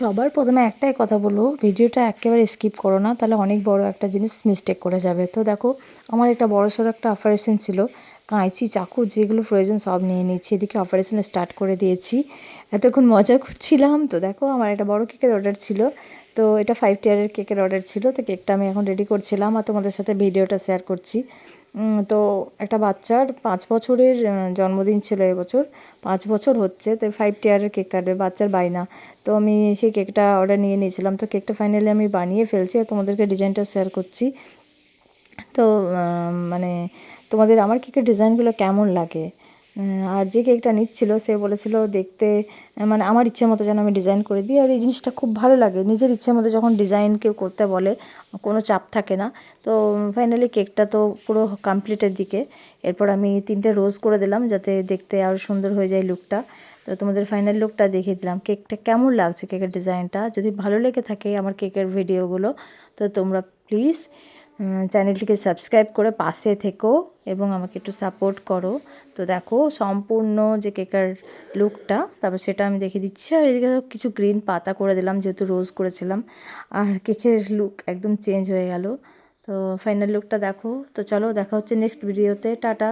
সবার প্রথমে একটাই কথা বলবো, ভিডিওটা একেবারে স্কিপ করো না, তাহলে অনেক বড় একটা জিনিস মিস্টেক করে যাবে। তো দেখো, আমার একটা বড়সড় একটা অপারেশন ছিল, কাঁচি চাকু যেগুলো প্রয়োজন সব নিয়ে নিচ্ছি, এদিকে অপারেশন স্টার্ট করে দিয়েছি। এতক্ষণ মজা করছিলাম। তো দেখো, আমার একটা বড় কেকের অর্ডার ছিল, তো এটা 5 টিয়ারের কেকের অর্ডার ছিল। তো কেকটা আমি এখন রেডি করছিলাম আর তোমাদের সাথে ভিডিওটা শেয়ার করছি। তো একটা বাচ্চার 5 বছরের জন্মদিন ছিল এবছর, 5 বছর হচ্ছে। তো 5 টিয়ারের কেক কাটবে, বাচ্চার বায়না। তো আমি সেই কেকটা অর্ডার নিয়ে নিয়েছিলাম। তো কেকটা ফাইনালি আমি বানিয়ে ফেলছি আর তোমাদেরকে ডিজাইনটা শেয়ার করছি। তো মানে তোমাদের আমার কেকের ডিজাইনগুলো কেমন লাগে? আর যে কেকটা নিচ্ছিল সে বলেছিল দেখতে, মানে আমার ইচ্ছে মতো যেন আমি ডিজাইন করে দিই। আর এই জিনিসটা খুব ভালো লাগে, নিজের ইচ্ছে মতো যখন ডিজাইন কেউ করতে বলে, কোনো চাপ থাকে না। তো ফাইনালি কেকটা তো পুরো কমপ্লিটের দিকে। এরপর আমি 3টে রোজ করে দিলাম যাতে দেখতে আরও সুন্দর হয়ে যায় লুকটা। তো তোমাদের ফাইনাল লুকটা দেখিয়ে দিলাম। কেকটা কেমন লাগছে, কেকের ডিজাইনটা যদি ভালো লেগে থাকে আমার কেকের ভিডিওগুলো, তো তোমরা প্লিজ চ্যানেলটিকে সাবস্ক্রাইব করে পাশে থেকো এবং আমাকে একটু সাপোর্ট করো। তো দেখো সম্পূর্ণ যে কেকের লুকটা, তারপর সেটা আমি দেখিয়ে দিচ্ছি। আর এদিকে কিছু গ্রিন পাতা করে দিলাম যেহেতু রোজ করেছিলাম, আর কেকের লুক একদম চেঞ্জ হয়ে গেল। তো ফাইনাল লুকটা দেখো। তো চলো, দেখা হচ্ছে নেক্সট ভিডিওতে। টাটা।